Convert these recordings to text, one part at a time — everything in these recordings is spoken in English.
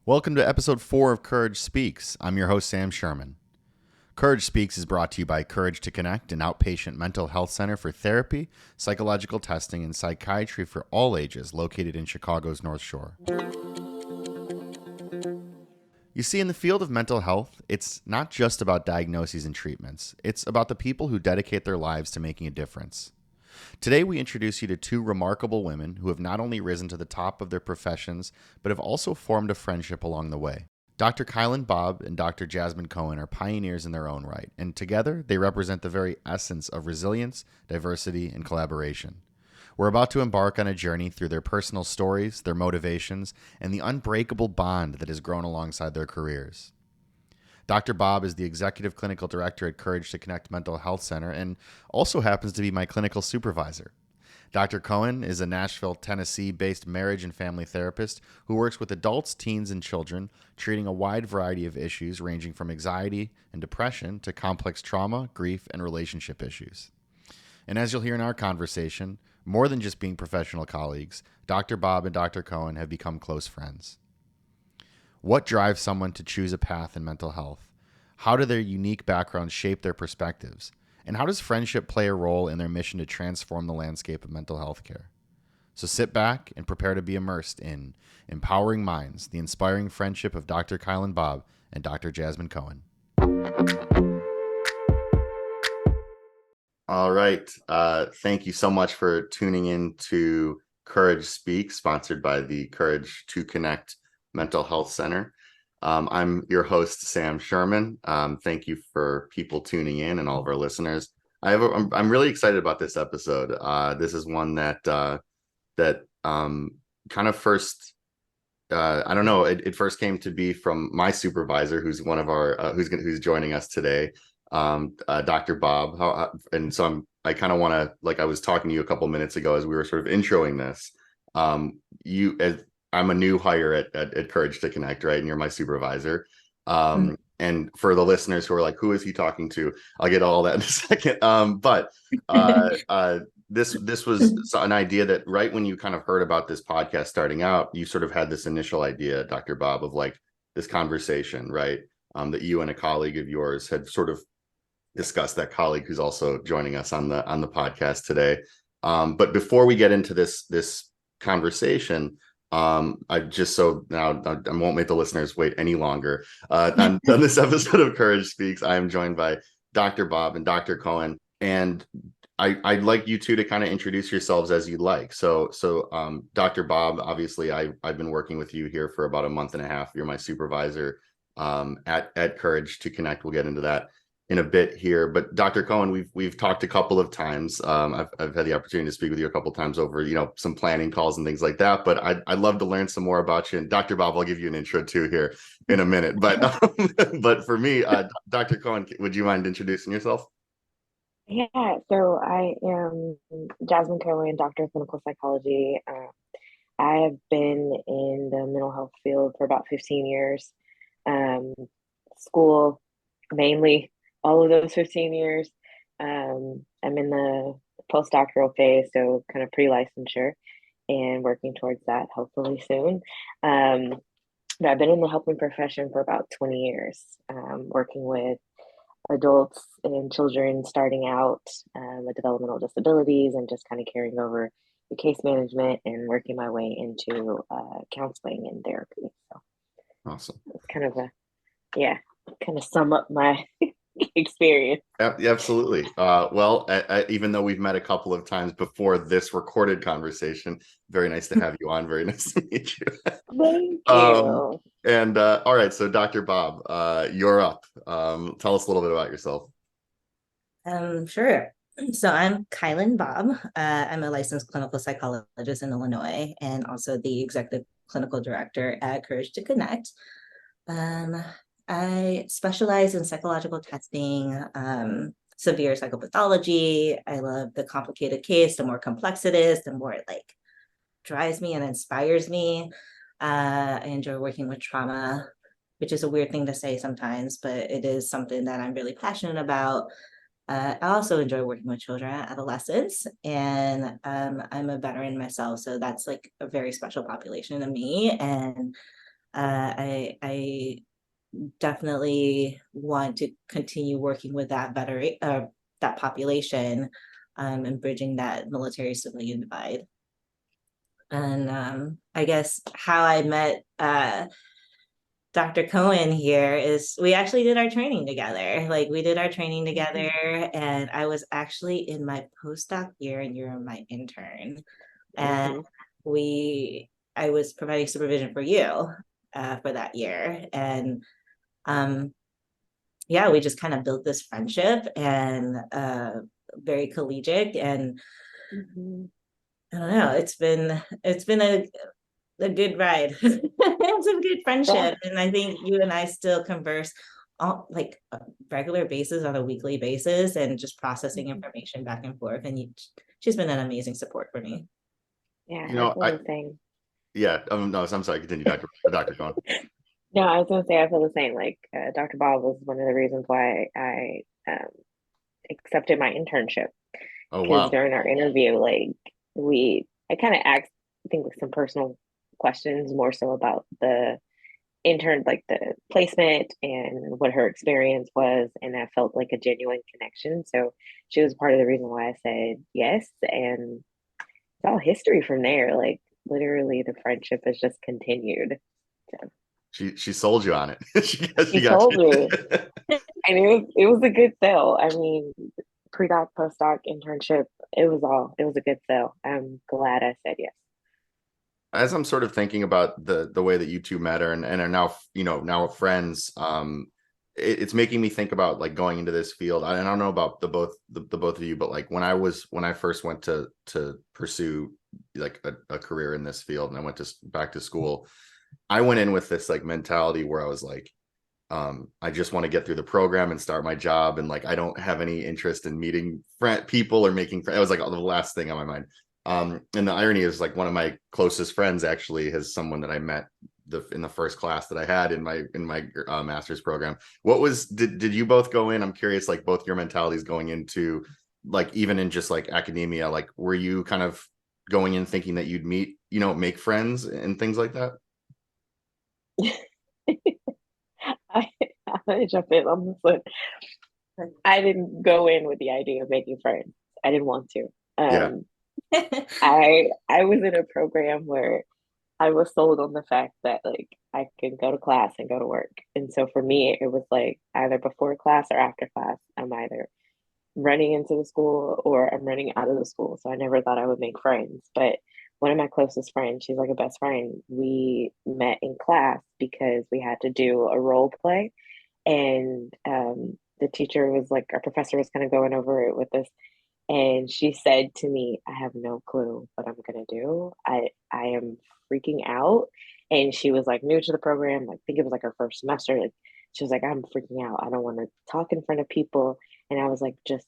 Welcome to episode 4 of Courage Speaks. I'm your host, Sam Sherman. Courage Speaks is brought to you by Courage to Connect, an outpatient mental health center for therapy, psychological testing, and psychiatry for all ages located in Chicago's North Shore. You see, in the field of mental health, it's not just about diagnoses and treatments. It's about the people who dedicate their lives to making a difference. Today, we introduce you to two remarkable women who have not only risen to the top of their professions, but have also formed a friendship along the way. Dr. Kailyn Bobb and Dr. Jazzmin Cohen are pioneers in their own right, and together they represent the very essence of resilience, diversity, and collaboration. We're about to embark on a journey through their personal stories, their motivations, and the unbreakable bond that has grown alongside their careers. Dr. Bobb is the Executive Clinical Director at Courage to Connect Mental Health Center and also happens to be my clinical supervisor. Dr. Cohen is a Nashville, Tennessee-based marriage and family therapist who works with adults, teens, and children, treating a wide variety of issues ranging from anxiety and depression to complex trauma, grief, and relationship issues. And as you'll hear in our conversation, more than just being professional colleagues, Dr. Bobb and Dr. Cohen have become close friends. What drives someone to choose a path in mental health? How do their unique backgrounds shape their perspectives? And how does friendship play a role in their mission to transform the landscape of mental health care? So sit back and prepare to be immersed in Empowering Minds, the inspiring friendship of Dr. Kailyn Bobb and Dr. Jazzmin Cohen. All right. Thank you so much for tuning in to Courage Speak, sponsored by the Courage to Connect Mental Health Center. I'm your host, Sam Sherman. Thank you for people tuning in and all of our listeners. I'm really excited about this episode. This is one that kind of first, I don't know, it first came to be from my supervisor, who's one of our who's joining us today, Dr. Bobb. And so I kind of want to, like I was talking to you a couple minutes ago as we were sort of introing this. I'm a new hire at Courage to Connect, right? And you're my supervisor. And for the listeners who are like, who is he talking to? I'll get all that in a second. But this was an idea that right when you kind of heard about this podcast starting out, you sort of had this initial idea, Dr. Bobb, of like this conversation, right? That you and a colleague of yours had sort of discussed, that colleague who's also joining us on the podcast today. But before we get into this conversation, I just so now I won't make the listeners wait any longer. On this episode of Courage Speaks, I am joined by Dr. Bobb and Dr. Cohen, and I'd like you two to kind of introduce yourselves as you'd like. So Dr. Bobb, obviously I've been working with you here for about a month and a half. You're my supervisor at Courage to Connect. We'll get into that in a bit here, but Dr. Cohen, we've talked a couple of times. I've had the opportunity to speak with you a couple of times over, some planning calls and things like that. But I'd love to learn some more about you. And Dr. Bobb, I'll give you an intro too here in a minute. But but for me, Dr. Cohen, would you mind introducing yourself? Yeah, so I am Jazzmin Cohen, Doctor of Clinical Psychology. I have been in the mental health field for about 15 years. School mainly all of those 15 years. I'm in the postdoctoral phase, so kind of pre-licensure and working towards that hopefully soon. But I've been in the helping profession for about 20 years, working with adults and children starting out with developmental disabilities and just kind of carrying over the case management and working my way into counseling and therapy. So awesome. It's kind of sum up my experience. Absolutely. Well, even though we've met a couple of times before this recorded conversation, very nice to have you on. Very nice to meet you. Thank you. And all right, so Dr. Bobb, you're up. Tell us a little bit about yourself. Sure. So I'm Kailyn Bobb. I'm a licensed clinical psychologist in Illinois and also the executive clinical director at Courage to Connect. I specialize in psychological testing, severe psychopathology. I love the complicated case. The more complex it is, the more it drives me and inspires me. I enjoy working with trauma, which is a weird thing to say sometimes, but it is something that I'm really passionate about. I also enjoy working with children and adolescents, and I'm a veteran myself, so that's a very special population to me. And I definitely want to continue working with that population, and bridging that military civilian divide. And I guess how I met Dr. Cohen here is we actually did our training together. Like we did our training together, and I was actually in my postdoc year and you're my intern. And I was providing supervision for you for that year. And yeah, we just kind of built this friendship and very collegiate. And I don't know, it's been a good ride. It's a good friendship. Yeah. And I think you and I still converse on like a regular basis, on a weekly basis, and just processing information back and forth. And she's been an amazing support for me. Yeah, I feel the same. Yeah, no, I'm sorry, continue, Dr. Cohen. No, I was going to say, I feel the same. Like Dr. Bob was one of the reasons why I accepted my internship. Oh, wow. During our interview, like I kind of asked, I think, some personal questions more so about the intern, like the placement and what her experience was. And that felt like a genuine connection. So she was part of the reason why I said yes. And it's all history from there. Like literally the friendship has just continued. So. She sold you on it. she sold me. And it was a good sell. I mean, pre-doc, post-doc, internship, it was a good sell. I'm glad I said yes. As I'm sort of thinking about the way that you two met and are now, now friends, it's making me think about like going into this field. I don't know about the both of you, but like when I first went to pursue like a career in this field and I went back to school, I went in with this like mentality where I was like, I just want to get through the program and start my job. And like, I don't have any interest in meeting people or making friends. It was like the last thing on my mind. And the irony is like one of my closest friends actually has someone that I met in the first class that I had in my master's program. Did you both go in? I'm curious, like both your mentalities going into like, even in just like academia, like were you kind of going in thinking that you'd meet, make friends and things like that? I'm gonna jump in on this one. I didn't go in with the idea of making friends. I didn't want to. Yeah. I was in a program where I was sold on the fact that like I could go to class and go to work. And so for me, it was like either before class or after class, I'm either running into the school or I'm running out of the school. So I never thought I would make friends. But one of my closest friends, she's like a best friend, we met in class because we had to do a role play. And the teacher was like, our professor was kind of going over it with us. And she said to me, I have no clue what I'm going to do. I am freaking out. And she was like new to the program. Like, I think it was like her first semester. Like, she was like, I'm freaking out. I don't want to talk in front of people. And I was like, just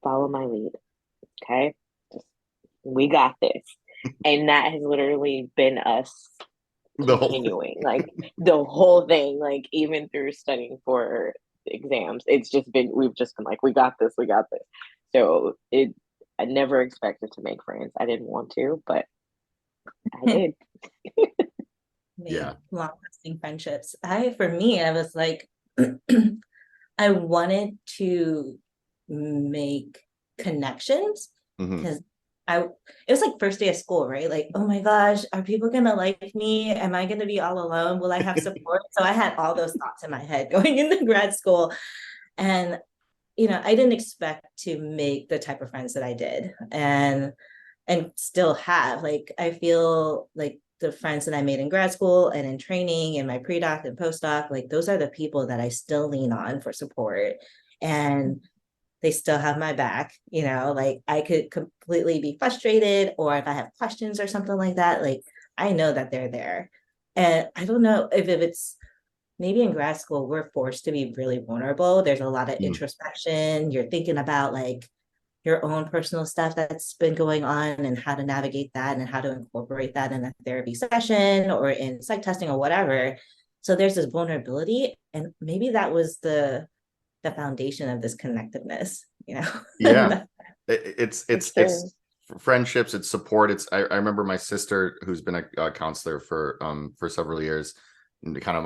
follow my lead. Okay. We got this. And that has literally been us continuing, like the whole thing, like even through studying for exams. We've just been like, we got this. So I never expected to make friends. I didn't want to, but I did. Yeah. Long-lasting friendships. For me, I was like, I wanted to make connections because it was like first day of school, right? Like, oh my gosh, are people gonna like me? Am I gonna be all alone? Will I have support? So I had all those thoughts in my head going into grad school. And I didn't expect to make the type of friends that I did and still have. Like, I feel like the friends that I made in grad school and in training and my pre-doc and post-doc, like those are the people that I still lean on for support. And they still have my back, like I could completely be frustrated, or if I have questions or something like that, like I know that they're there. And I don't know if it's maybe in grad school, we're forced to be really vulnerable. There's a lot of introspection. You're thinking about like your own personal stuff that's been going on and how to navigate that and how to incorporate that in a therapy session or in psych testing or whatever. So there's this vulnerability. And maybe that was the foundation of this connectiveness, Yeah. It's friendships, it's support. I remember my sister, who's been a counselor for several years. kind of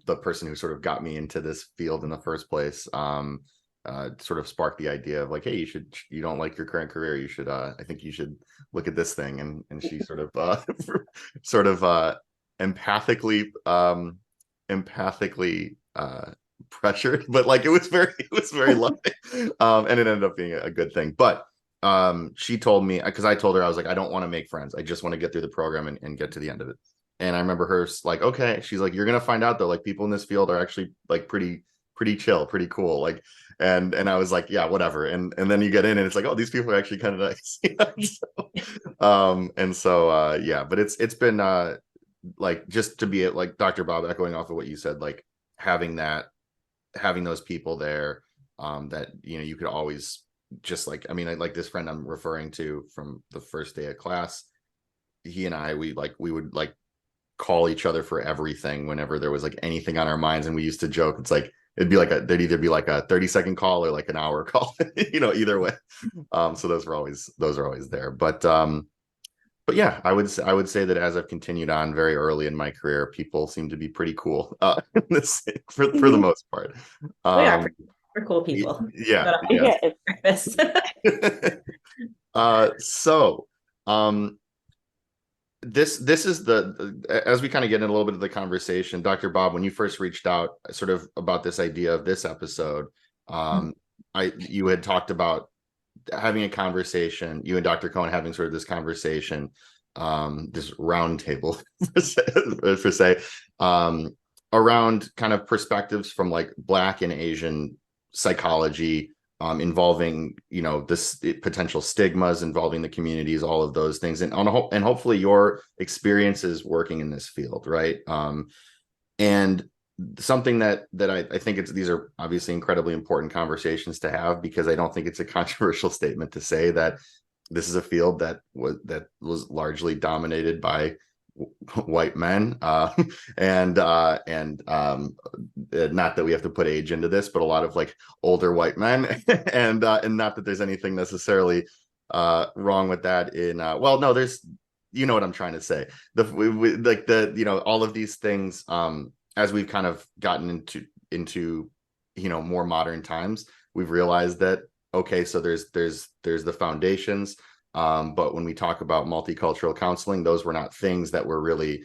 the person who sort of got me into this field in the first place, sort of sparked the idea of like, hey, you don't like your current career, you should I think you should look at this thing. And she sort of sort of empathically pressured, but like it was very loving. And it ended up being a good thing. But she told me, because I told her, I was like, I don't want to make friends, I just want to get through the program and get to the end of it. And I remember her like, okay, she's like, you're gonna find out though, like people in this field are actually like pretty chill, pretty cool, like, and I was like, yeah, whatever. And then you get in and it's like, oh, these people are actually kind of nice. Yeah, but it's been like, just to be like Dr. Bob, echoing off of what you said, like having those people there, that you could always just like, I mean, like this friend I'm referring to from the first day of class, he and I, we would like call each other for everything whenever there was like anything on our minds. And we used to joke, it's like there'd either be like a 30-second call or like an hour call, either way. So those are always there. But yeah, I would say that as I've continued on very early in my career, people seem to be pretty cool, for the most part. We are we're cool people. Yeah. So this is as we kind of get in a little bit of the conversation, Dr. Bob, when you first reached out sort of about this idea of this episode, you had talked about having a conversation, you and Dr. Cohen having sort of this conversation, this round table per se, around kind of perspectives from like Black and Asian psychology, involving this potential stigmas involving the communities, all of those things, and hopefully your experiences working in this field, right? And something that I think these are obviously incredibly important conversations to have, because I don't think it's a controversial statement to say that this is a field that was largely dominated by white men, and not that we have to put age into this, but a lot of like older white men, and not that there's anything necessarily wrong with that well, no, there's, what I'm trying to say, all of these things, as we've kind of gotten into more modern times, we've realized that, okay, so there's the foundations, but when we talk about multicultural counseling, those were not things that were really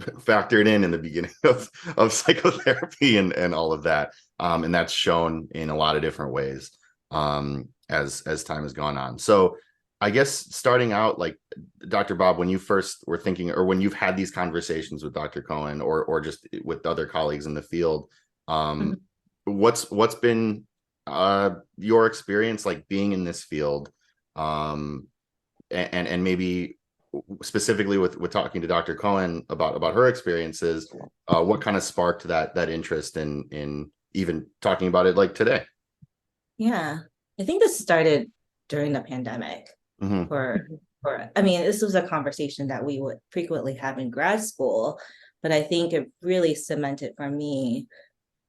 factored in the beginning of psychotherapy and all of that, and that's shown in a lot of different ways, as time has gone on. So I guess starting out, like, Dr. Bob, when you first were thinking, or when you've had these conversations with Dr. Cohen, or just with other colleagues in the field, what's been your experience like being in this field, and maybe specifically with talking to Dr. Cohen about her experiences, what kind of sparked that interest in even talking about it like today? Yeah, I think this started during the pandemic. I mean, this was a conversation that we would frequently have in grad school, but I think it really cemented for me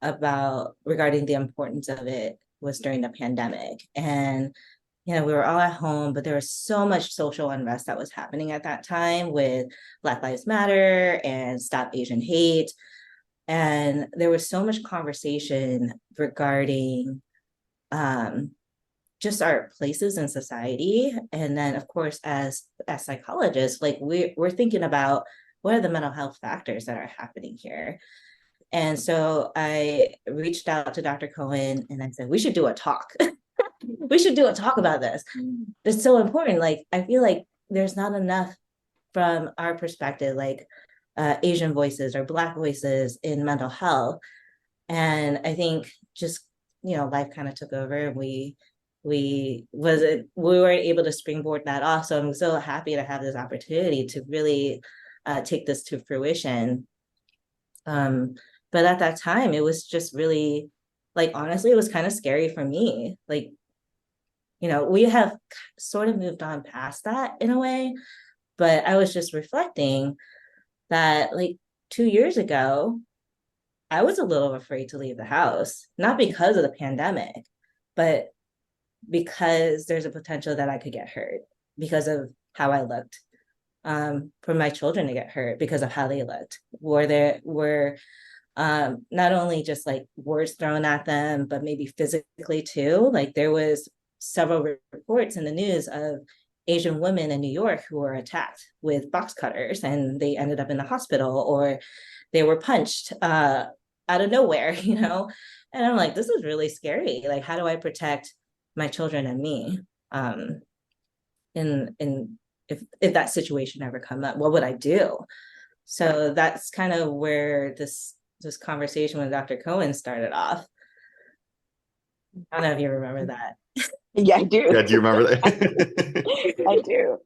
regarding the importance of it was during the pandemic. And we were all at home, but there was so much social unrest that was happening at that time with Black Lives Matter and Stop Asian Hate. And there was so much conversation regarding just our places in society. And then, of course, as psychologists, like we're thinking about what are the mental health factors that are happening here. And so I reached out to Dr. Cohen and I said, we should do a talk. We should do a talk about this. It's so important. Like, I feel like there's not enough from our perspective, like Asian voices or Black voices in mental health. And I think just, life kind of took over, and we were able to springboard that off. So I'm so happy to have this opportunity to really take this to fruition. But at that time, it was just really, like, honestly, it was kind of scary for me. Like, we have sort of moved on past that in a way, but I was just reflecting that, like, 2 years ago, I was a little afraid to leave the house, not because of the pandemic, but because there's a potential that I could get hurt because of how I looked. for my children to get hurt because of how they looked. Were not only just like words thrown at them, but maybe physically too. Like there was several reports in the news of Asian women in New York who were attacked with box cutters and they ended up in the hospital, or they were punched out of nowhere, you know? And I'm like, this is really scary. Like, how do I protect my children and me? In if that situation ever come up, what would I do? So that's kind of where this conversation with Dr. Cohen started off. I don't know if you remember that. Yeah, I do. Yeah, do you remember that? I do.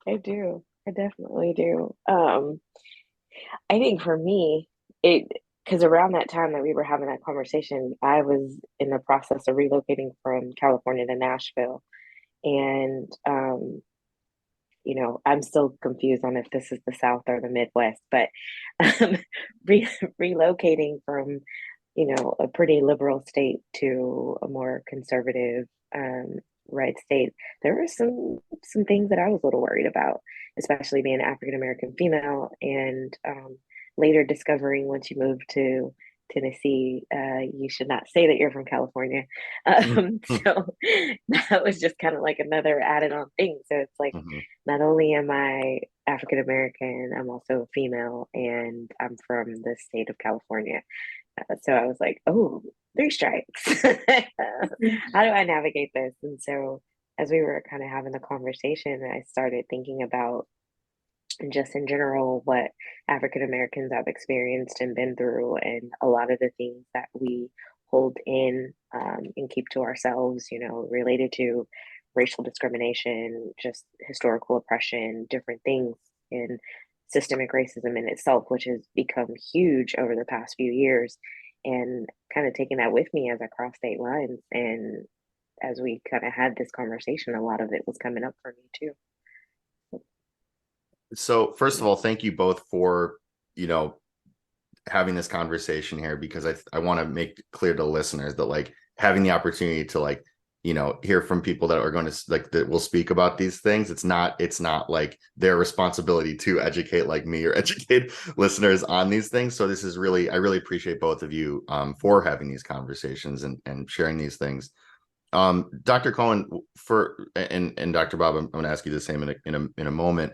I do. I definitely do. I think for me, it because around that time that we were having that conversation, I was in the process of relocating from California to Nashville. And I'm still confused on if this is the South or the Midwest, but um, relocating from, a pretty liberal state to a more conservative red state, there were some things that I was a little worried about, especially being an African American female, and later discovering once you move to Tennessee, you should not say that you're from California. So that was just kind of like another added on thing. So it's like, Mhm. not only am I African American, I'm also female and I'm from the state of California. So I was like, oh, three strikes. How do I navigate this? And so as we were kind of having the conversation, I started thinking about just in general what African Americans have experienced and been through, and a lot of the things that we hold in and keep to ourselves, related to racial discrimination, just historical oppression, different things, and systemic racism in itself, which has become huge over the past few years. And kind of taking that with me as I cross state lines. And as we kind of had this conversation, a lot of it was coming up for me too. So first of all, thank you both for, having this conversation here, because I want to make clear to listeners that like having the opportunity to like, hear from people that are going to like that will speak about these things. It's not like their responsibility to educate like me or educate listeners on these things. So this is really, I really appreciate both of you for having these conversations and sharing these things. Dr. Cohen and Dr. Bob, I'm going to ask you the same in a moment.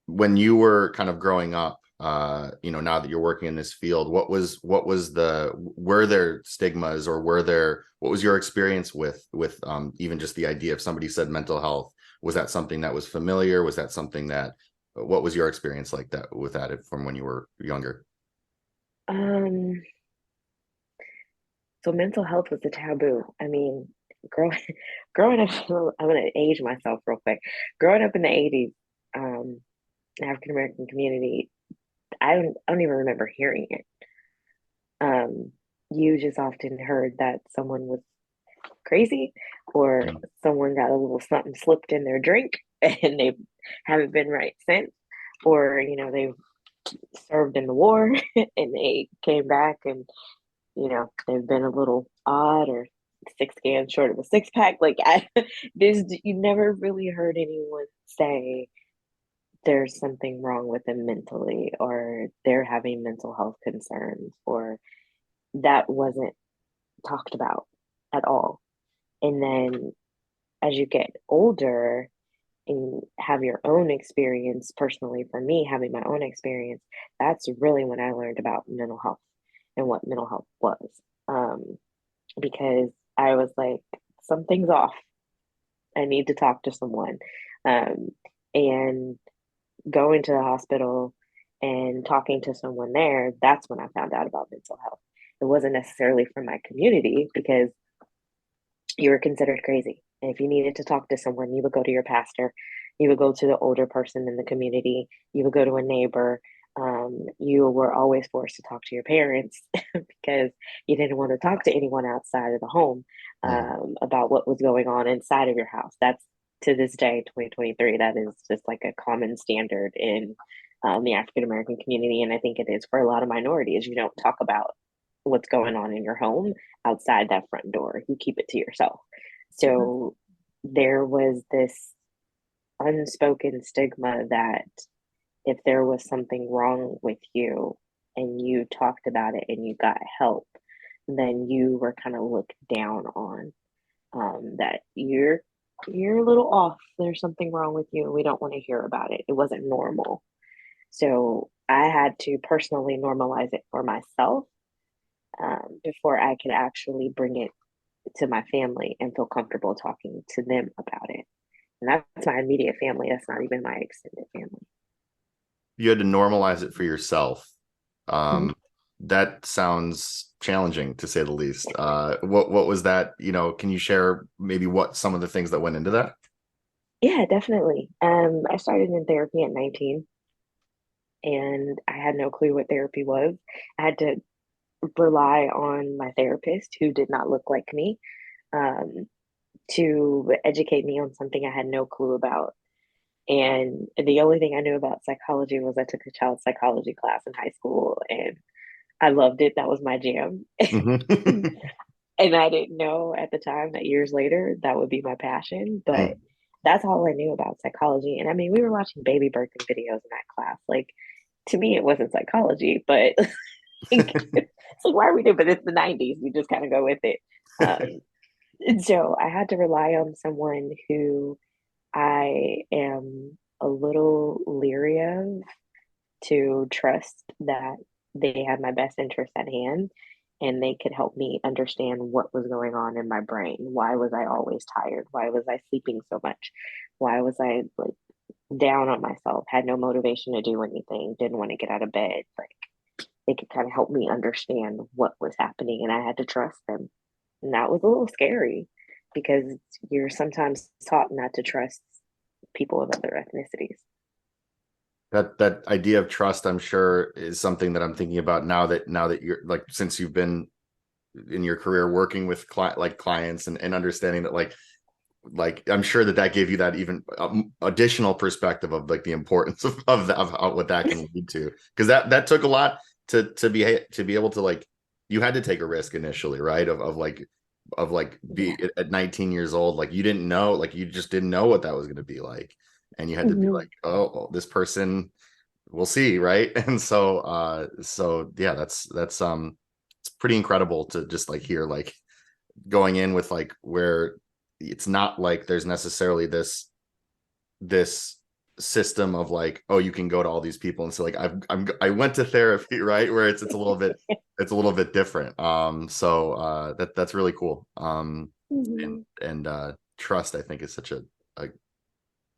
When you were kind of growing up, now that you're working in this field, were there stigmas, or what was your experience with even just the idea, if somebody said mental health, was that something that was familiar? Was that something what was your experience like that with that from when you were younger? Um, so mental health was a taboo. I mean, growing growing up, I'm gonna age myself real quick. Growing up in the 80s, African American community, I don't even remember hearing it. Um, you just often heard that someone was crazy, or someone got a little something slipped in their drink and they haven't been right since, or they served in the war and they came back and they've been a little odd, or 6 cans short of a six pack. Like you never really heard anyone say there's something wrong with them mentally, or they're having mental health concerns, or that wasn't talked about at all. And then as you get older and have your own experience, personally for me, having my own experience, that's really when I learned about mental health and what mental health was. Because I was like, something's off. I need to talk to someone. And going to the hospital and talking to someone there, that's when I found out about mental health. It wasn't necessarily from my community, because you were considered crazy. And if you needed to talk to someone, you would go to your pastor, you would go to the older person in the community, you would go to a neighbor. You were always forced to talk to your parents because you didn't want to talk to anyone outside of the home about what was going on inside of your house. That's, to this day, 2023, that is just like a common standard in the African American community. And I think it is for a lot of minorities. You don't talk about what's going on in your home outside that front door. You keep it to yourself. So there was this unspoken stigma that if there was something wrong with you and you talked about it and you got help, then you were kind of looked down on. That you're a little off. There's something wrong with you. We don't want to hear about it. It wasn't normal. So I had to personally normalize it for myself, before I could actually bring it to my family and feel comfortable talking to them about it. And that's my immediate family. That's not even my extended family. You had to normalize it for yourself. Mhm. That sounds challenging, to say the least. What was that? Can you share maybe what some of the things that went into that? Yeah, definitely. I started in therapy at 19 and I had no clue what therapy was. I had to rely on my therapist, who did not look like me, um, to educate me on something I had no clue about. And the only thing I knew about psychology was I took a child psychology class in high school and I loved it. That was my jam. Mm-hmm. And I didn't know at the time that years later that would be my passion, but that's all I knew about psychology. And I mean, we were watching baby birthing videos in that class. Like, to me, it wasn't psychology, but like, it's like, why are we doing? But it's the 90s. We just kind of go with it. And so I had to rely on someone who I am a little leery of, to trust that they had my best interest at hand and they could help me understand what was going on in my brain. Why was I always tired? Why was I sleeping so much? Why was I like down on myself? Had no motivation to do anything, didn't want to get out of bed. Like, they could kind of help me understand what was happening and I had to trust them. And that was a little scary because you're sometimes taught not to trust people of other ethnicities. That idea of trust, I'm sure, is something that I'm thinking about now that you're like, since you've been in your career working with clients and understanding that like I'm sure that gave you that even additional perspective of like the importance of what that can lead to, because that took a lot to be able to, like, you had to take a risk initially, right? Of be Yeah. at 19 years old, like you didn't know, like you just didn't know what that was going to be like, and you had to be Mm-hmm. like, oh, this person, we'll see, right? And so yeah, that's it's pretty incredible to just like hear, like, going in with like where it's not like there's necessarily this system of like, oh, you can go to all these people and say like I went to therapy, right? Where it's a little bit different. So that's really cool. Mm-hmm. And trust, I think, is such a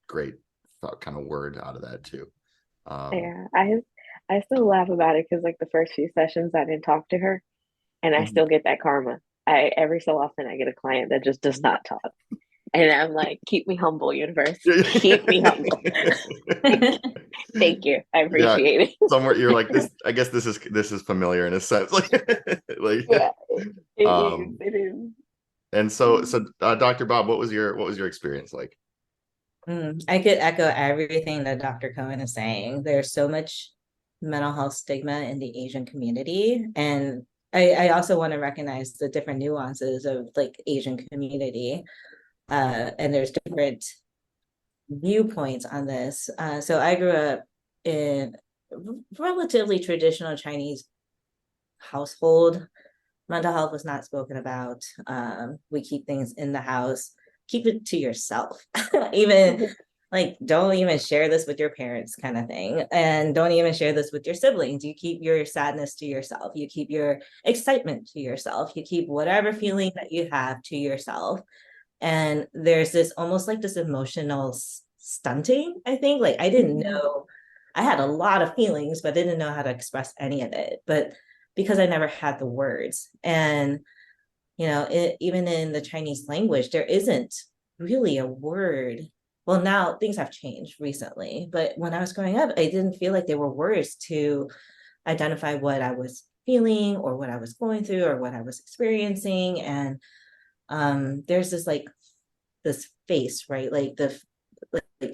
great kind of word out of that too. um Yeah, I still laugh about it because like the first few sessions I didn't talk to her, and I still get that karma. I Every so often I get a client that just does not talk, and I'm like, keep me humble, universe, keep me humble. Thank you, I Yeah, appreciate it. somewhere you're like, this, I guess this is familiar in a sense, like like Yeah, it is. um It is. and so Dr. Bob, what was your experience like? I could echo everything that Dr. Cohen is saying. There's so much mental health stigma in the Asian community. And I also want to recognize the different nuances of like Asian community. And there's different viewpoints on this. So I grew up in relatively traditional Chinese household. Mental health was not spoken about. We keep things in the house. Keep it to yourself. Even like, don't even share this with your parents, kind of thing. And don't even share this with your siblings. You keep your sadness to yourself. You keep your excitement to yourself. You keep whatever feeling that you have to yourself. And there's this almost like this emotional stunting, I think. Like, I didn't know, I had a lot of feelings, but I didn't know how to express any of it. But because I never had the words. And, even in the Chinese language, there isn't really a word. Well, now things have changed recently, but when I was growing up, I didn't feel like there were words to identify what I was feeling or what I was going through or what I was experiencing. And there's this face, right? Like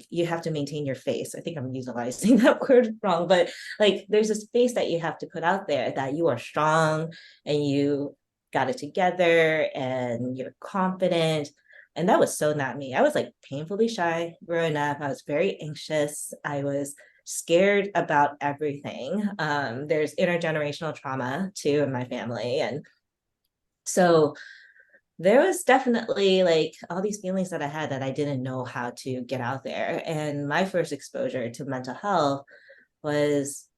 you have to maintain your face. I think I'm utilizing that word wrong, but like there's this face that you have to put out there that you are strong and you got it together and you're confident. And that was so not me. I was like painfully shy growing up. I was very anxious. I was scared about everything. There's intergenerational trauma too in my family. And so there was definitely like all these feelings that I had that I didn't know how to get out there. And my first exposure to mental health was,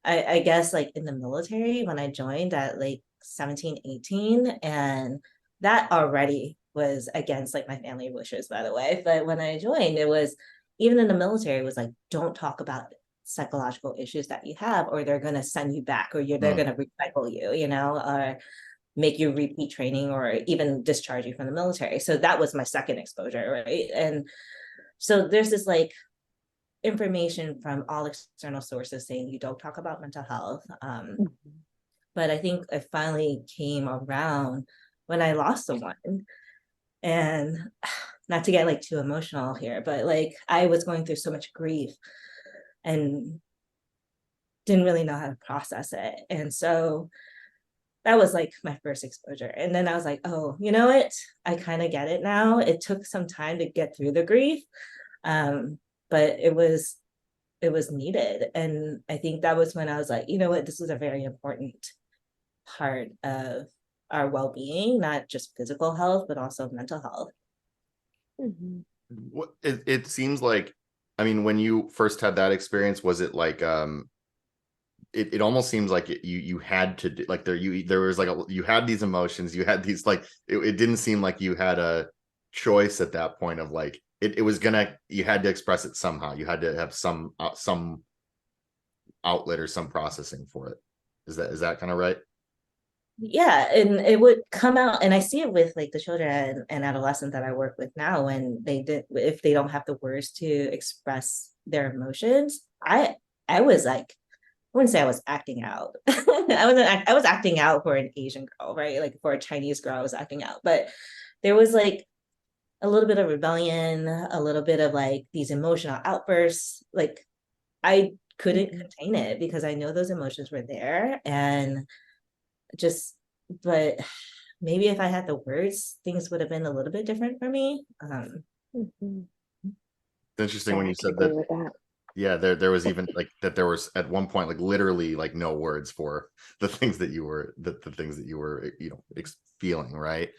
I guess, like in the military when I joined at like 17, 18. And that already was against like my family wishes, by the way. But when I joined, it was, even in the military, it was like, don't talk about psychological issues that you have, or they're going to send you back, or they're going to recycle you, or make you repeat training, or even discharge you from the military. So that was my second exposure, right? And so there's this like information from all external sources saying you don't talk about mental health. But I think I finally came around when I lost someone. And not to get like too emotional here, but like I was going through so much grief and didn't really know how to process it. And so that was like my first exposure. And then I was like, oh, you know what? I kind of get it now. It took some time to get through the grief. But it was needed. And I think that was when I was like, you know what, this is a very important part of our well-being, not just physical health, but also mental health. Mm-hmm. It seems like, I mean, when you first had that experience, was it like it almost seems like you had to do, like there was like you had these emotions, you had these like it didn't seem like you had a choice at that point of like it was you had to express it somehow. You had to have some outlet or some processing for it. Is that kind of right? Yeah, and it would come out, and I see it with like the children and adolescents that I work with now, when if they don't have the words to express their emotions. I was like, I wouldn't say I was acting out. I was acting out for an Asian girl, right? Like for a Chinese girl, I was acting out. But there was like a little bit of rebellion, a little bit of like these emotional outbursts. Like I couldn't contain it because I know those emotions were there. And just, but maybe if I had the words, things would have been a little bit different for me. It's interesting when you said agree that. With that. Yeah, there was even like that there was at one point like literally like no words for the things that you were the things that you were feeling, right?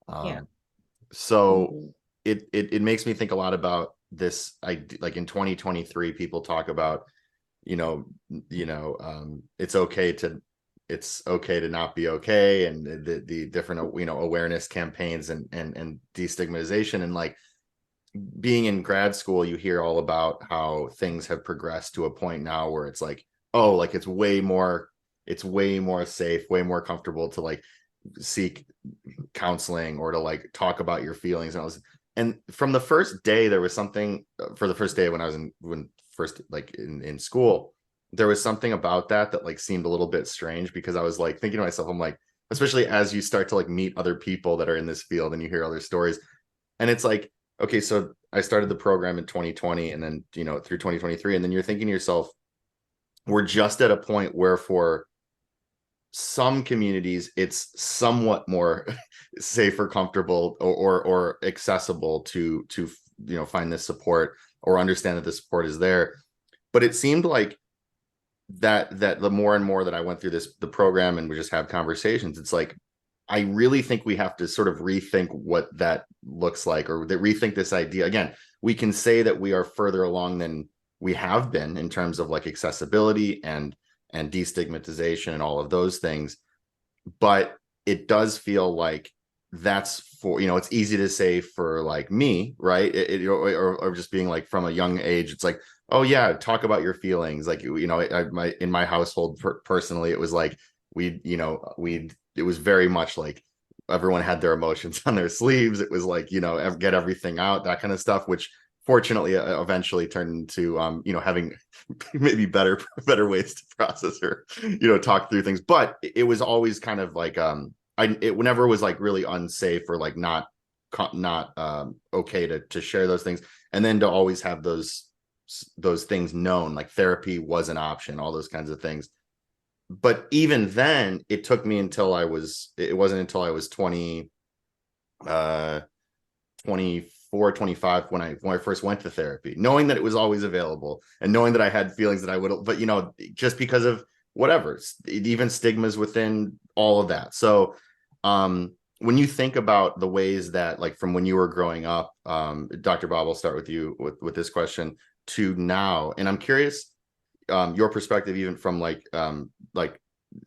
Yeah. So it makes me think a lot about this. Like in 2023, people talk about it's okay to not be okay, and the different awareness campaigns and destigmatization, and like being in grad school, you hear all about how things have progressed to a point now where it's like, oh, like it's way more safe, way more comfortable to like seek counseling or to like talk about your feelings. And from the first day, there was something for the first day when I was in school, there was something about that like seemed a little bit strange, because I was like thinking to myself, I'm like, especially as you start to like meet other people that are in this field and you hear other stories, and it's like, okay, so I started the program in 2020 and then, through 2023. And then you're thinking to yourself, we're just at a point where for some communities, it's somewhat more safe or comfortable or accessible to find this support or understand that the support is there. But it seemed like that the more and more that I went through the program and we just have conversations, it's like, I really think we have to sort of rethink what that looks like, or rethink this idea. Again, we can say that we are further along than we have been in terms of like accessibility and destigmatization and all of those things. But it does feel like that's for, it's easy to say for like me, right? Or just being like from a young age, it's like, oh yeah, talk about your feelings. Like, in my household personally, it was like, it was very much like everyone had their emotions on their sleeves. It was like, get everything out, that kind of stuff, which fortunately eventually turned into, having maybe better ways to process or, talk through things. But it was always kind of like, it whenever was like really unsafe or like not okay to share those things. And then to always have those things known, like therapy was an option, all those kinds of things. But even then, it took me it wasn't until I was 20, uh 24, 25 when I first went to therapy, knowing that it was always available and knowing that I had feelings that I would, but just because of whatever, even stigmas within all of that. So when you think about the ways that, like, from when you were growing up, Dr. Bob, I'll start with you with this question, to now, and I'm curious your perspective, even from like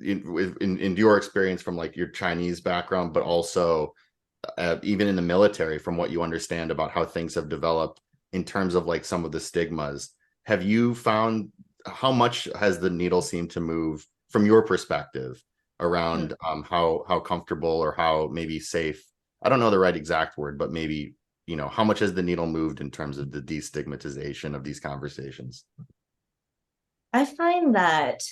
in your experience from like your Chinese background, but also even in the military, from what you understand about how things have developed in terms of like some of the stigmas. Have you found, how much has the needle seemed to move from your perspective around how comfortable or how maybe safe, I don't know the right exact word, but maybe, how much has the needle moved in terms of the destigmatization of these conversations? I find that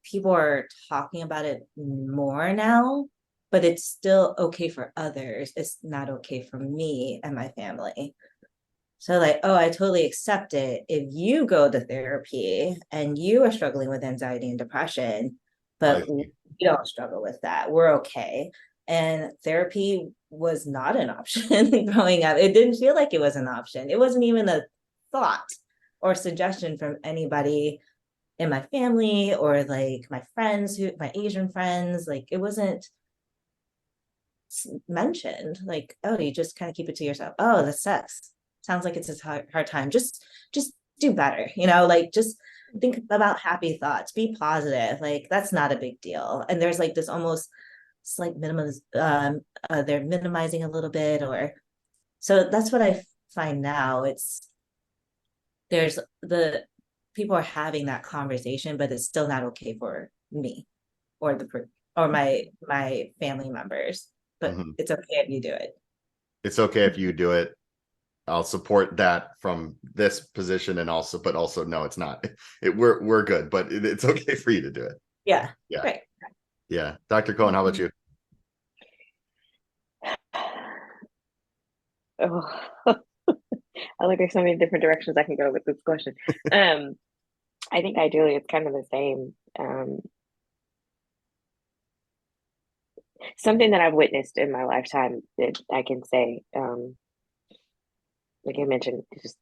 people are talking about it more now, but it's still okay for others. It's not okay for me and my family. So, like, oh, I totally accept it if you go to therapy and you are struggling with anxiety and depression, but we don't struggle with that. We're okay. And therapy was not an option growing up. It didn't feel like it was an option. It wasn't even a thought or suggestion from anybody in my family or like my friends, my Asian friends. Like, it wasn't mentioned. Like, oh, you just kind of keep it to yourself. Oh, that sucks. Sounds like it's a hard time. Just do better. Like, just think about happy thoughts. Be positive. Like, that's not a big deal. And there's like this almost slight minimum. They're minimizing a little bit, or so that's what I find now. There's the people are having that conversation, but it's still not okay for me or my family members. But Mm-hmm. it's okay if you do it. It's okay if you do it. I'll support that from this position, and also, but also, no, it's not. We're good, but it's okay for you to do it. Yeah. Yeah. Right. Yeah. Dr. Cohen, how about you? Oh, I like there's so many different directions I can go with this question. I think ideally it's kind of the same. Something that I've witnessed in my lifetime that I can say, like I mentioned, just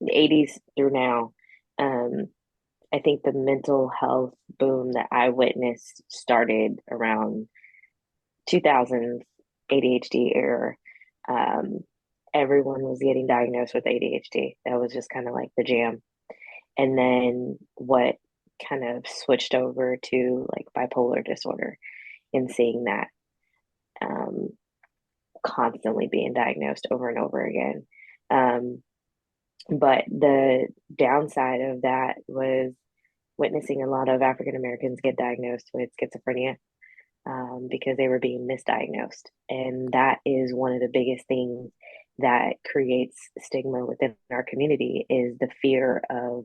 the 80s through now. Um, I think the mental health boom that I witnessed started around 2000s ADHD era. Um, Everyone was getting diagnosed with ADHD. That was just kind of like the jam. And then what kind of switched over to like bipolar disorder and seeing that um, constantly being diagnosed over and over again. Um, but the downside of that was witnessing a lot of African Americans get diagnosed with schizophrenia because they were being misdiagnosed. And that is one of the biggest things that creates stigma within our community is the fear of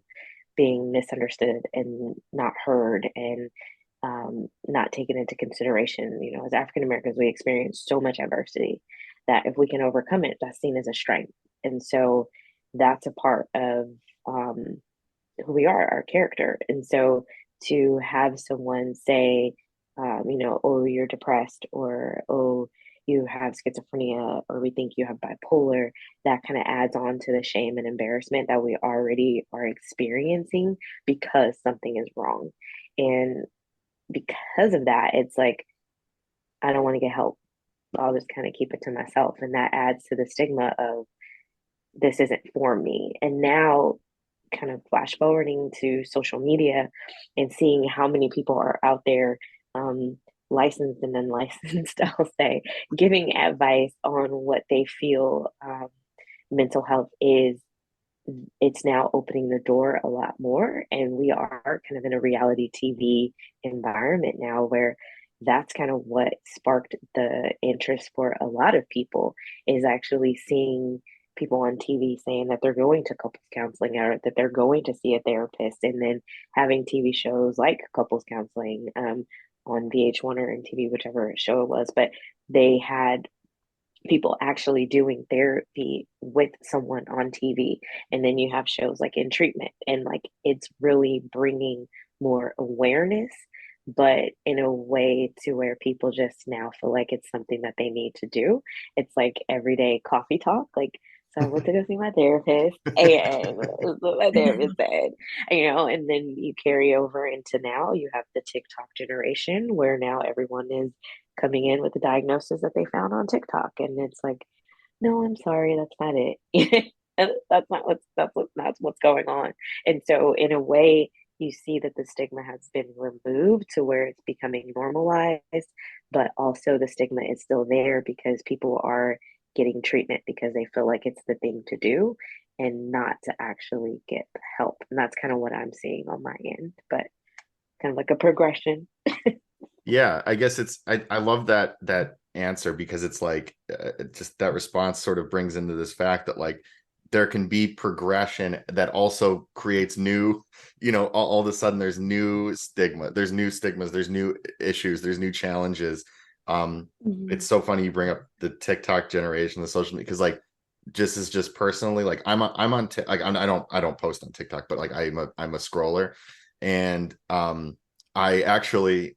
being misunderstood and not heard and not taken into consideration. As African Americans, we experience so much adversity that if we can overcome it, that's seen as a strength. And so that's a part of who we are, our character. And so to have someone say, oh, you're depressed, or oh, you have schizophrenia, or we think you have bipolar, that kind of adds on to the shame and embarrassment that we already are experiencing because something is wrong. And because of that, it's like, I don't want to get help. I'll just kind of keep it to myself. And that adds to the stigma of this isn't for me. And now, kind of flash forwarding to social media and seeing how many people are out there, licensed and unlicensed, I'll say, giving advice on what they feel mental health is. It's now opening the door a lot more. And we are kind of in a reality TV environment now where that's kind of what sparked the interest for a lot of people is actually seeing people on TV saying that they're going to couples counseling or that they're going to see a therapist, and then having TV shows like couples counseling on VH1 or MTV, whichever show it was. But they had people actually doing therapy with someone on TV. And then you have shows like In Treatment, and like it's really bringing more awareness but in a way to where people just now feel like it's something that they need to do. It's like everyday coffee talk. Like, so I went to go see my therapist, and this is what my therapist said, and then you carry over into now you have the TikTok generation where now everyone is coming in with the diagnosis that they found on TikTok. And it's like, no, I'm sorry, that's not it. That's what's going on. And so in a way, you see that the stigma has been removed to where it's becoming normalized, but also the stigma is still there because people are getting treatment because they feel like it's the thing to do and not to actually get help. And that's kind of what I'm seeing on my end, but kind of like a progression. Yeah, I guess I love that answer, because it's like just that response sort of brings into this fact that like there can be progression that also creates new, all of a sudden there's new stigma, there's new stigmas, there's new issues, there's new challenges. It's so funny you bring up the TikTok generation, the social media, because like just personally, like I'm on like I don't post on TikTok, but like I'm a scroller, and I actually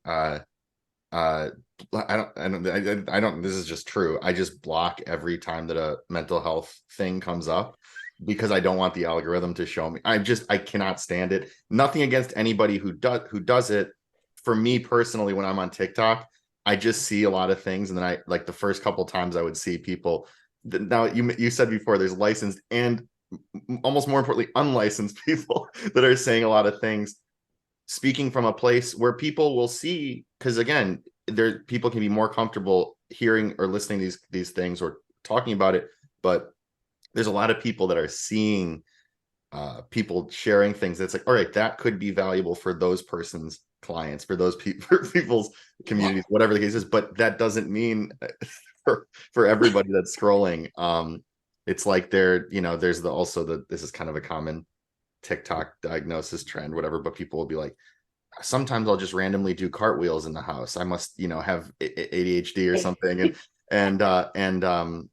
I don't, this is just true. I just block every time that a mental health thing comes up, because I don't want the algorithm to show me. I cannot stand it. Nothing against anybody who does it. For me personally, when I'm on TikTok, I just see a lot of things, and then I like the first couple times I would see people. Now you said before there's licensed and almost more importantly unlicensed people that are saying a lot of things, speaking from a place where people will see, because again, there people can be more comfortable hearing or listening to these things or talking about it, but there's a lot of people that are seeing people sharing things that's like, all right, that could be valuable for those person's clients, for those people, for people's communities, whatever the case is, but that doesn't mean for everybody that's scrolling. It's like there's this is kind of a common TikTok diagnosis trend, whatever, but people will be like, sometimes I'll just randomly do cartwheels in the house. I must, have ADHD or something.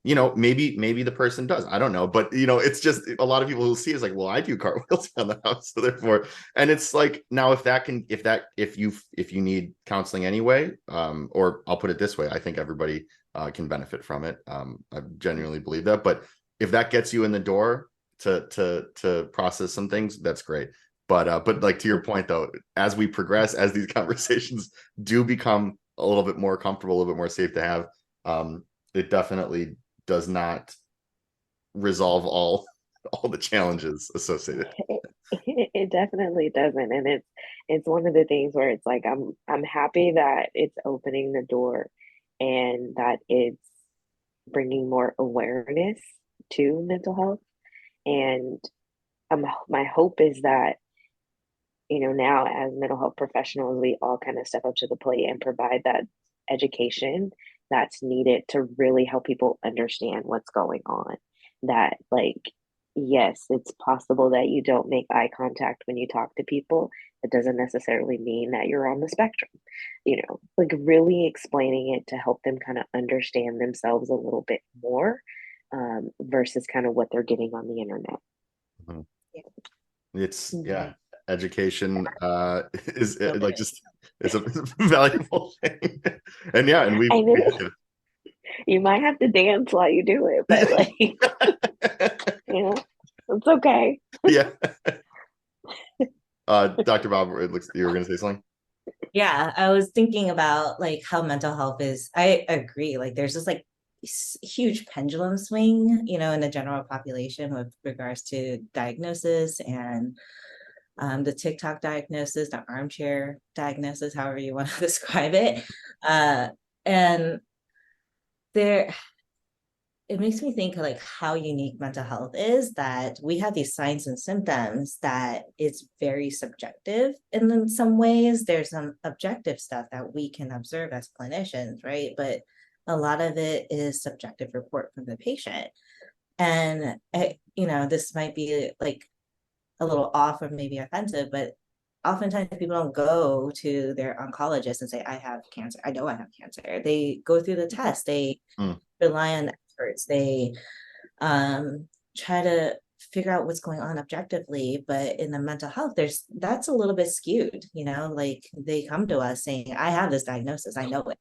Maybe the person does. I don't know. But, it's just a lot of people who see it's like, well, I do cartwheels around the house. So therefore, and it's like, now if you need counseling anyway, or I'll put it this way, I think everybody can benefit from it. I genuinely believe that. But if that gets you in the door to process some things, that's great. But like to your point though, as we progress, as these conversations do become a little bit more comfortable, a little bit more safe to have, it definitely does not resolve all the challenges associated. It definitely doesn't, and it's one of the things where it's like I'm happy that it's opening the door and that it's bringing more awareness to mental health. And my hope is that, now as mental health professionals, we all kind of step up to the plate and provide that education that's needed to really help people understand what's going on. That, like, yes, it's possible that you don't make eye contact when you talk to people. It doesn't necessarily mean that you're on the spectrum, like really explaining it to help them kind of understand themselves a little bit more, versus kind of what they're getting on the internet. Mhm. It's Mhm. education is like just it's a valuable thing. And yeah, and I know you might have to dance while you do it, but like, it's okay. yeah. Dr. Bob, it looks you were gonna say something. Yeah, I was thinking about like how mental health is, I agree, like there's this like huge pendulum swing, in the general population with regards to diagnosis and the TikTok diagnosis, the armchair diagnosis, however you want to describe it. And there, it makes me think like how unique mental health is, that we have these signs and symptoms that it's very subjective. And in some ways, there's some objective stuff that we can observe as clinicians, right? But a lot of it is subjective report from the patient. And, this might be like a little off or maybe offensive, but oftentimes people don't go to their oncologist and say, I have cancer. I know I have cancer. They go through the test. They Mm. rely on experts. They try to figure out what's going on objectively. But in the mental health, that's a little bit skewed, like they come to us saying, I have this diagnosis, I know it.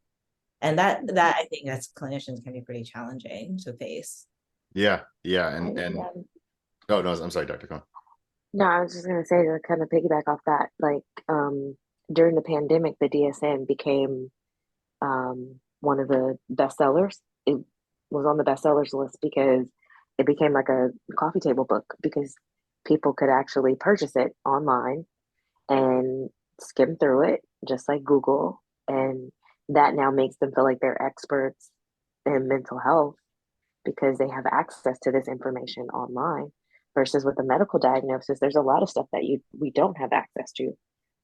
And that I think as clinicians can be pretty challenging to face. Yeah. And oh no, I'm sorry, Dr. Cohen. No, I was just gonna say, to kind of piggyback off that, like during the pandemic, the DSM became one of the bestsellers. It was on the bestsellers list because it became like a coffee table book, because people could actually purchase it online and skim through it just like Google, and that now makes them feel like they're experts in mental health because they have access to this information online. Versus with a medical diagnosis, there's a lot of stuff that we don't have access to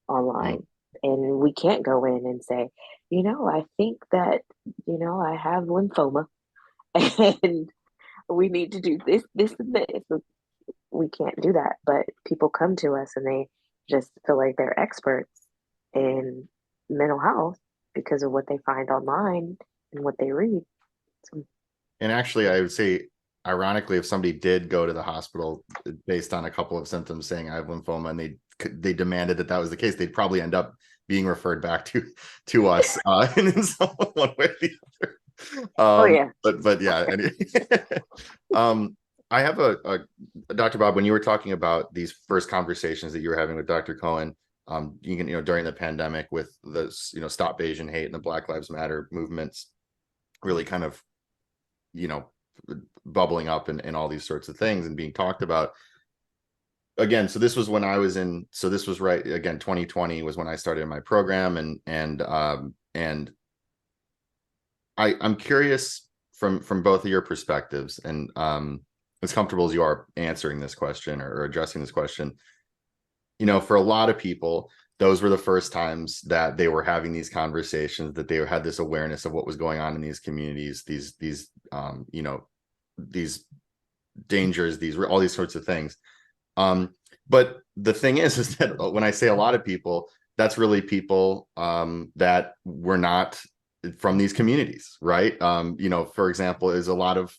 online. And we can't go in and say, I think that, I have lymphoma and we need to do this, and this. We can't do that. But people come to us and they just feel like they're experts in mental health because of what they find online and what they read. So, and actually, I would say, ironically, if somebody did go to the hospital based on a couple of symptoms saying I have lymphoma, and they demanded that was the case, they'd probably end up being referred back to us in some one way or the other. oh yeah. But yeah. I have a Dr. Bob, when you were talking about these first conversations that you were having with Dr. Cohen, during the pandemic with the, Stop Asian Hate and the Black Lives Matter movements really kind of, bubbling up and all these sorts of things and being talked about. Again, so this was when I was this was right, again, 2020 was when I started my program, and I'm curious from both of your perspectives, and as comfortable as you are answering this question or addressing this question, for a lot of people, those were the first times that they were having these conversations, that they had this awareness of what was going on in these communities, these dangers, all these sorts of things. But the thing is that when I say a lot of people, that's really people that were not from these communities, right? For example, is a lot of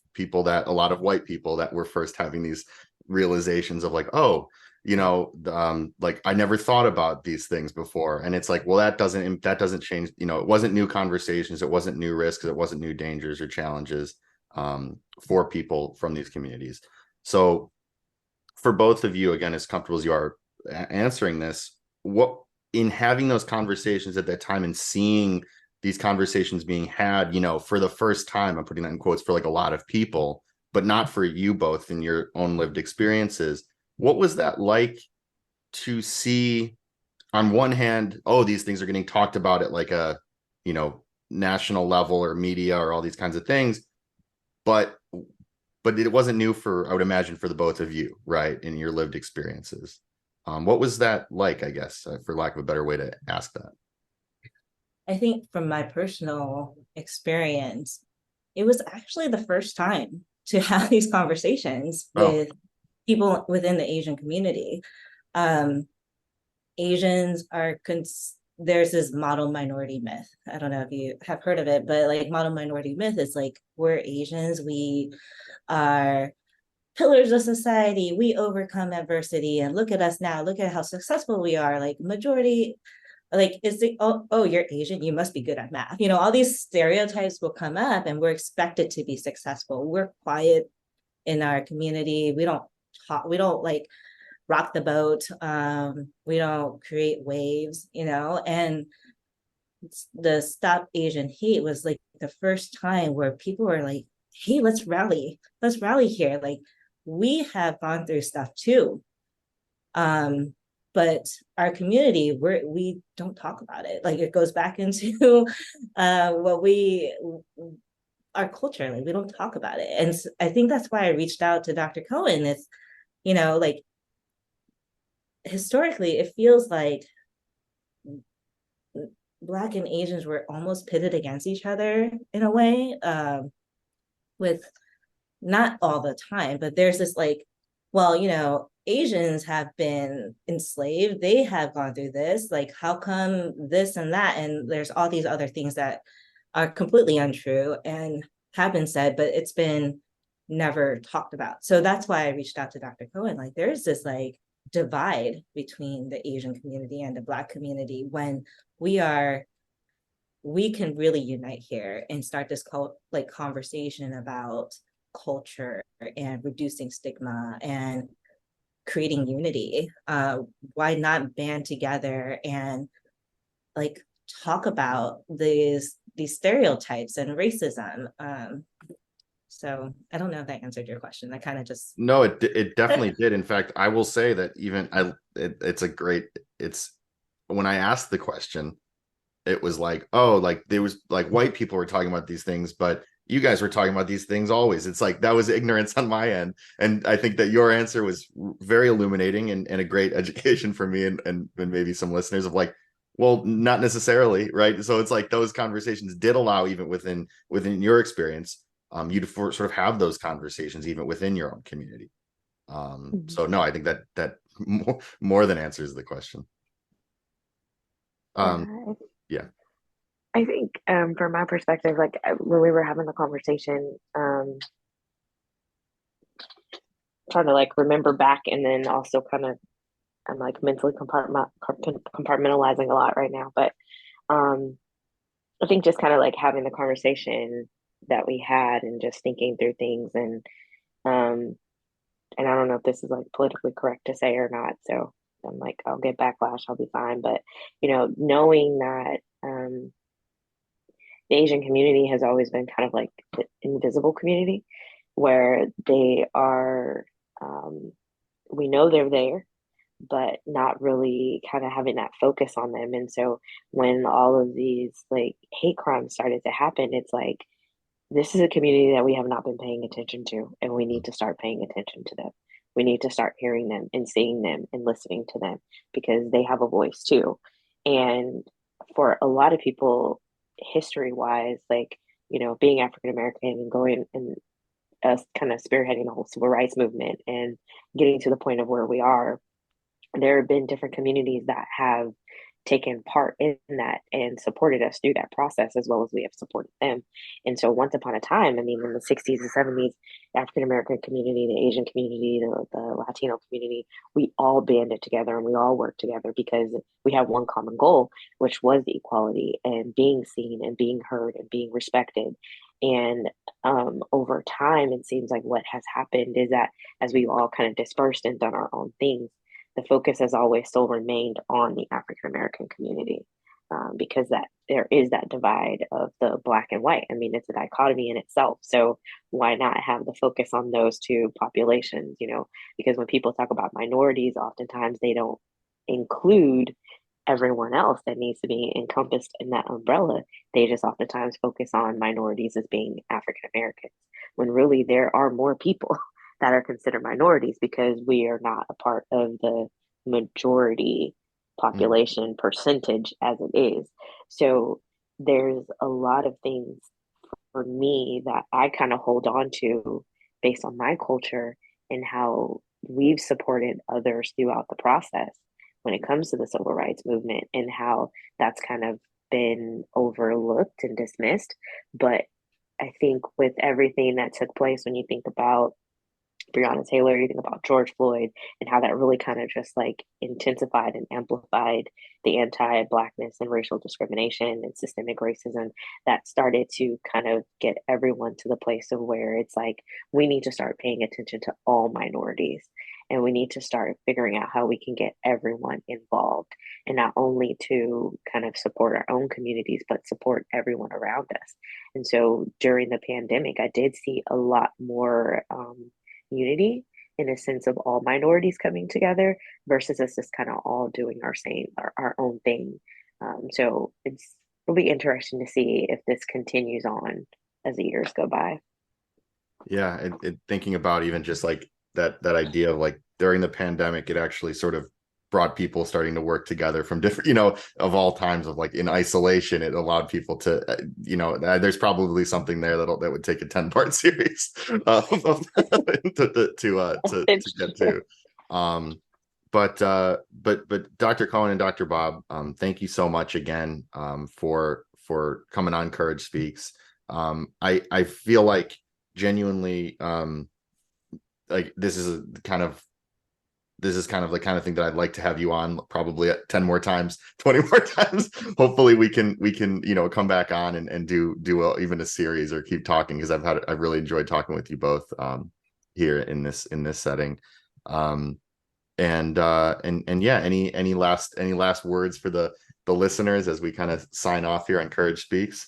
white people that were first having these realizations of like, oh, like I never thought about these things before. And it's like, well, that doesn't change, it wasn't new conversations, it wasn't new risks, it wasn't new dangers or challenges for people from these communities. So for both of you, again, as comfortable as you are answering this, what, in having those conversations at that time and seeing these conversations being had, for the first time, I'm putting that in quotes, for like a lot of people, but not for you both in your own lived experiences, what was that like to see, on one hand, oh, these things are getting talked about at like a, national level or media or all these kinds of things, but it wasn't new for, I would imagine, for the both of you, right, in your lived experiences. What was that like, I guess, for lack of a better way to ask that? I think from my personal experience, it was actually the first time to have these conversations with people within the Asian community. Asians are there's this model minority myth. I don't know if you have heard of it, but like model minority myth is like, we're Asians, we are pillars of society, we overcome adversity, and look at us now, look at how successful we are. Like majority, like, is the oh, you're Asian, you must be good at math. All these stereotypes will come up, and we're expected to be successful. We're quiet in our community. We don't talk, we don't like rock the boat. We don't create waves, and the Stop Asian Hate was like the first time where people were like, hey, let's rally here. Like, we have gone through stuff too. But our community, we don't talk about it. Like, it goes back into our culture. Like, we don't talk about it. And I think that's why I reached out to Dr. Cohen. It's, like, historically, it feels like Black and Asians were almost pitted against each other in a way, with not all the time, but there's this like, well, Asians have been enslaved, they have gone through this, like, how come this and that? And there's all these other things that are completely untrue and have been said, but it's been never talked about. So that's why I reached out to Dr. Cohen. Like, there's this like divide between the Asian community and the Black community, when we can really unite here and start this conversation about culture and reducing stigma and creating unity. Why not band together and like talk about these stereotypes and racism? So I don't know if that answered your question. I kind of just No, it definitely did. In fact, I will say that even it's when I asked the question, it was like, oh, like there was like white people were talking about these things, but you guys were talking about these things always. It's like that was ignorance on my end. And I think that your answer was very illuminating and a great education for me and maybe some listeners of like, well, not necessarily, right? So it's like those conversations did allow, even within your experience, you to sort of have those conversations even within your own community. So no, I think that more than answers the question. Yeah, Yeah. I think from my perspective, like when we were having the conversation, trying to like remember back, and then also kind of I'm like mentally compartmentalizing a lot right now. But um, I think just kind of like having the conversation that we had and just thinking through things, um, and I don't know if this is like politically correct to say or not. So I'm like, I'll get backlash, I'll be fine. But knowing that the Asian community has always been kind of like the invisible community, where they are, we know they're there, but not really kind of having that focus on them. And so when all of these like hate crimes started to happen, it's like, this is a community that we have not been paying attention to, and we need to start paying attention to them. We need to start hearing them and seeing them and listening to them, because they have a voice too. And for a lot of people, history wise, like, being African American and going and us kind of spearheading the whole civil rights movement and getting to the point of where we are, there have been different communities that have taken part in that and supported us through that process as well as we have supported them. And so once upon a time, I mean, in the 60s and 70s, the African American community, the Asian community, the Latino community, we all banded together and we all worked together because we have one common goal, which was the equality and being seen and being heard and being respected. And over time, it seems like what has happened is that as we've all kind of dispersed and done our own things, the focus has always still remained on the African American community, because that there is that divide of the black and white. I mean, it's a dichotomy in itself. So why not have the focus on those two populations? Because when people talk about minorities, oftentimes they don't include everyone else that needs to be encompassed in that umbrella. They just oftentimes focus on minorities as being African Americans, when really there are more people that are considered minorities, because we are not a part of the majority population percentage as it is. So there's a lot of things for me that I kind of hold on to based on my culture and how we've supported others throughout the process when it comes to the civil rights movement, and how that's kind of been overlooked and dismissed. But I think with everything that took place, when you think about Breonna Taylor, you think about George Floyd, and how that really kind of just like intensified and amplified the anti-Blackness and racial discrimination and systemic racism, that started to kind of get everyone to the place of where it's like, we need to start paying attention to all minorities. And we need to start figuring out how we can get everyone involved, and not only to kind of support our own communities, but support everyone around us. And so during the pandemic, I did see a lot more unity, in a sense of all minorities coming together versus us just kind of all doing our own thing. So it'll be interesting to see if this continues on as the years go by. Yeah, and thinking about even just like that idea of like during the pandemic, it actually sort of brought people starting to work together from different, of all times of like in isolation. It allowed people to, there's probably something there that would take a 10-part series to get to. But Dr. Cohen and Dr. Bob, thank you so much again for coming on Courage Speaks. I feel like genuinely, like this is kind of the kind of thing that I'd like to have you on probably 10 more times, 20 more times. Hopefully we can, come back on and do even a series or keep talking, because I've really enjoyed talking with you both here in this setting. And yeah, any last words for the listeners as we kind of sign off here on Courage Speaks?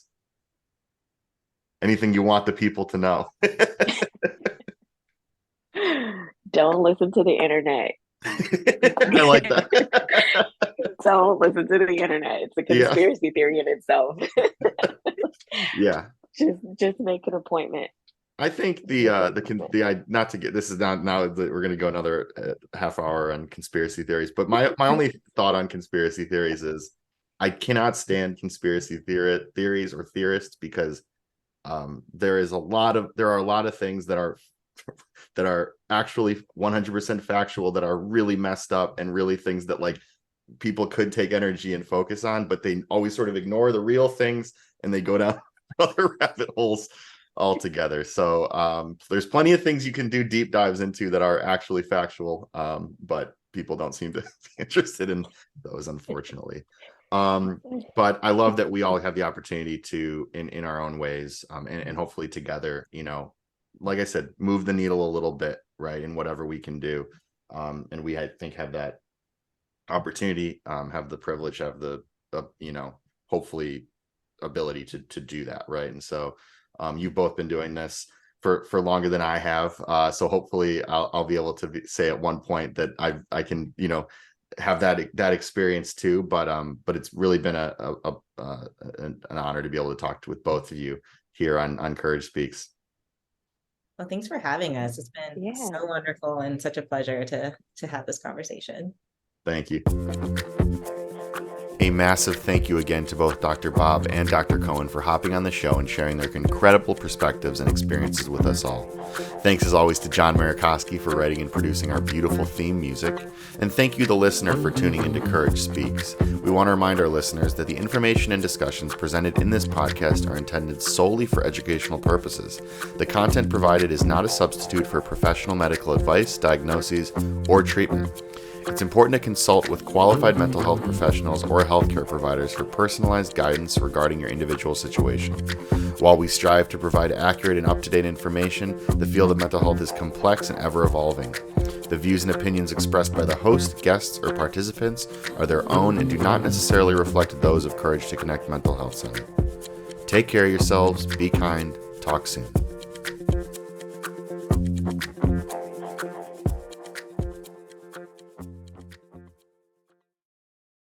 Anything you want the people to know? Don't listen to the internet. I like that. Don't listen to the internet. It's a conspiracy theory in itself. Yeah. Just make an appointment. I think not to get, this is not now that we're going to go another half hour on conspiracy theories, but my only thought on conspiracy theories is I cannot stand conspiracy theories or theorists, because there are a lot of things that are actually 100% factual that are really messed up, and really things that like people could take energy and focus on, but they always sort of ignore the real things and they go down other rabbit holes altogether. So there's plenty of things you can do deep dives into that are actually factual, but people don't seem to be interested in those, unfortunately. But I love that we all have the opportunity to, in our own ways, and hopefully together, like I said, move the needle a little bit, right, in whatever we can do. And we, I think, have that opportunity, have the privilege, have the hopefully ability to do that, right? And so you've both been doing this for longer than I have, so hopefully I'll be able to say at one point that I can have that experience too. But it's really been an honor to be able to talk with both of you here on Courage Speaks. Well, thanks for having us. It's been so wonderful and such a pleasure to have this conversation. Thank you. A massive thank you again to both Dr. Bobb and Dr. Cohen for hopping on the show and sharing their incredible perspectives and experiences with us all. Thanks as always to John Marikoski for writing and producing our beautiful theme music. And thank you, the listener, for tuning into Courage Speaks. We want to remind our listeners that the information and discussions presented in this podcast are intended solely for educational purposes. The content provided is not a substitute for professional medical advice, diagnoses, or treatment. It's important to consult with qualified mental health professionals or healthcare providers for personalized guidance regarding your individual situation. While we strive to provide accurate and up-to-date information, the field of mental health is complex and ever-evolving. The views and opinions expressed by the host, guests, or participants are their own and do not necessarily reflect those of Courage to Connect Mental Health Center. Take care of yourselves, be kind, talk soon.